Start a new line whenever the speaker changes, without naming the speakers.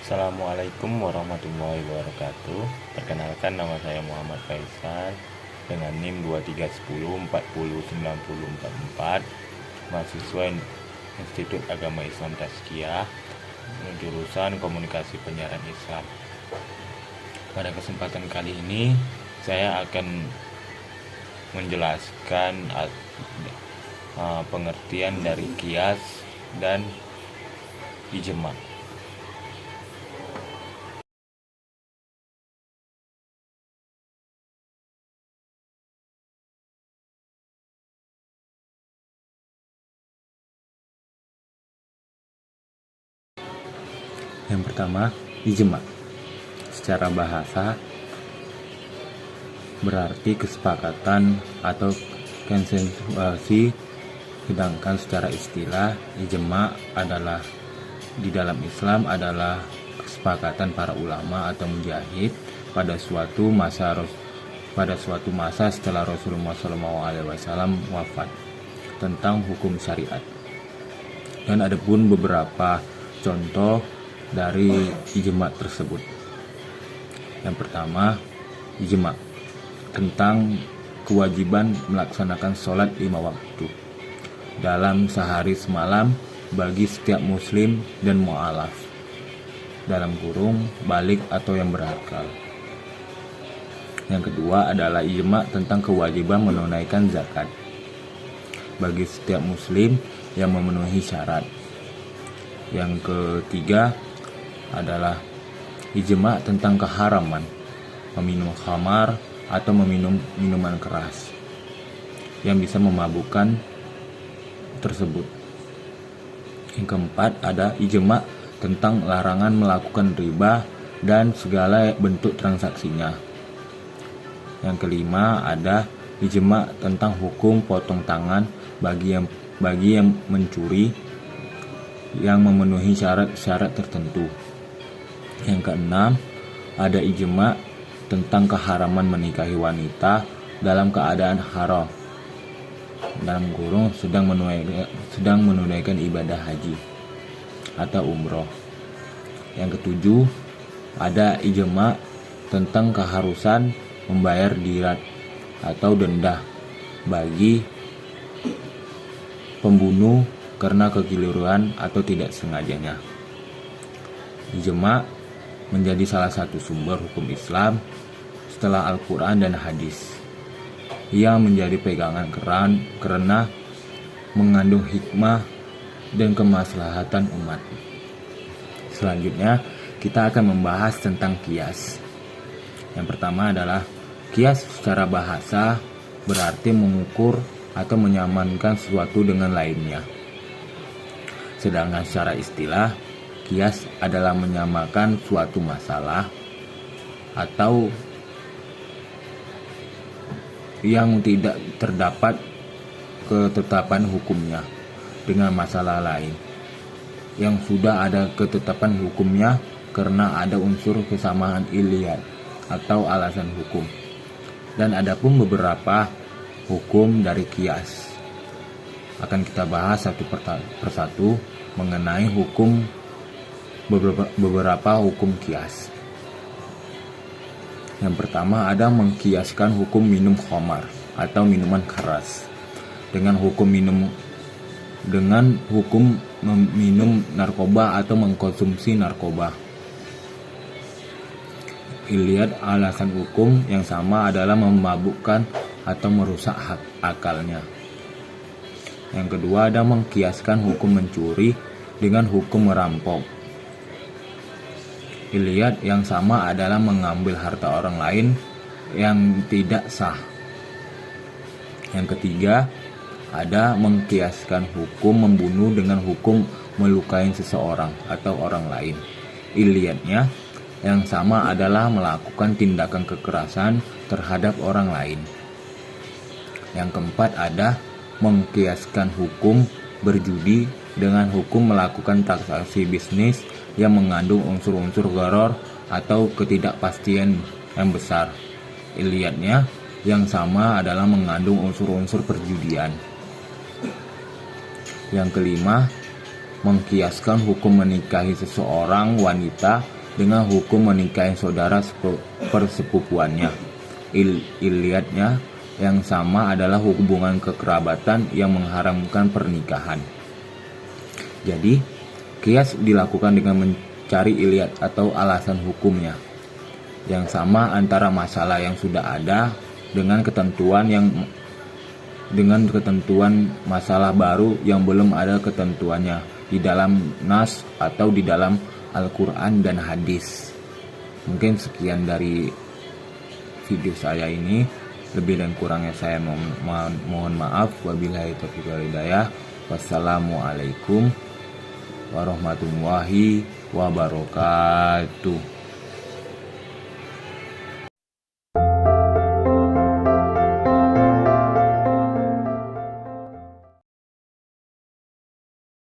Assalamualaikum warahmatullahi wabarakatuh. Perkenalkan, nama saya Muhammad Faisal dengan NIM 2310409044, mahasiswa Institut Agama Islam Tazkiyah, jurusan Komunikasi Penyiaran Islam. Pada kesempatan kali ini saya akan menjelaskan pengertian dari qiyas dan ijma'. Yang pertama, ijma'. Secara bahasa berarti kesepakatan atau konsensuasi, sedangkan secara istilah ijma' adalah di dalam Islam adalah kesepakatan para ulama atau mujahid pada suatu masa setelah Rasulullah SAW wafat tentang hukum syariat. Dan ada pun beberapa contoh dari ijma' tersebut. Yang pertama, ijma' tentang kewajiban melaksanakan sholat 5 waktu dalam sehari semalam bagi setiap muslim dan mu'alaf, dalam kurung balik atau yang berakal. Yang kedua adalah ijma' tentang kewajiban menunaikan zakat bagi setiap muslim yang memenuhi syarat. Yang ketiga adalah ijma' tentang keharaman meminum khamar atau meminum minuman keras yang bisa memabukkan tersebut. Yang keempat ada ijma' tentang larangan melakukan riba dan segala bentuk transaksinya. Yang kelima ada ijma' tentang hukum potong tangan bagi yang mencuri yang memenuhi syarat-syarat tertentu. Yang keenam ada ijma' tentang keharaman menikahi wanita dalam keadaan haram, dalam kurung sedang menunaikan ibadah haji atau umroh. Yang ketujuh ada ijma' tentang keharusan membayar diat atau denda bagi pembunuh karena kekeliruan atau tidak sengajanya. Ijma' menjadi salah satu sumber hukum Islam setelah Al-Quran dan hadis, yang menjadi pegangan karena mengandung hikmah dan kemaslahatan umat. Selanjutnya kita akan membahas tentang qiyas. Yang pertama adalah qiyas secara bahasa berarti mengukur atau menyamankan sesuatu dengan lainnya. Sedangkan secara istilah, qiyas adalah menyamakan suatu masalah atau yang tidak terdapat ketetapan hukumnya dengan masalah lain yang sudah ada ketetapan hukumnya karena ada unsur kesamaan iliyat atau alasan hukum. Dan ada pun beberapa hukum dari qiyas. Akan kita bahas satu persatu mengenai beberapa hukum qiyas. Yang pertama ada mengkiaskan hukum minum khamar atau minuman keras dengan hukum meminum narkoba atau mengkonsumsi narkoba. Lihat alasan hukum yang sama adalah memabukkan atau merusak hak akalnya. Yang kedua ada mengkiaskan hukum mencuri dengan hukum merampok. Lihat yang sama adalah mengambil harta orang lain yang tidak sah. Yang ketiga ada mengkiaskan hukum membunuh dengan hukum melukai seseorang atau orang lain. Lihatnya yang sama adalah melakukan tindakan kekerasan terhadap orang lain. Yang keempat ada mengkiaskan hukum berjudi dengan hukum melakukan transaksi bisnis yang mengandung unsur-unsur gharar atau ketidakpastian yang besar. Lihatnya yang sama adalah mengandung unsur-unsur perjudian. Yang kelima mengkiaskan hukum menikahi seseorang wanita dengan hukum menikahi saudara persepupuannya. Iliatnya yang sama adalah hubungan kekerabatan yang mengharamkan pernikahan. Jadi, kias dilakukan dengan mencari iliat atau alasan hukumnya yang sama antara masalah yang sudah ada dengan ketentuan masalah baru yang belum ada ketentuannya di dalam nas atau di dalam Al-Quran dan hadis. Mungkin sekian dari video saya ini. Lebih dan kurangnya saya mohon maaf. Wabillahi taufiq wal hidayah. Wassalamualaikum warahmatullahi wabarakatuh.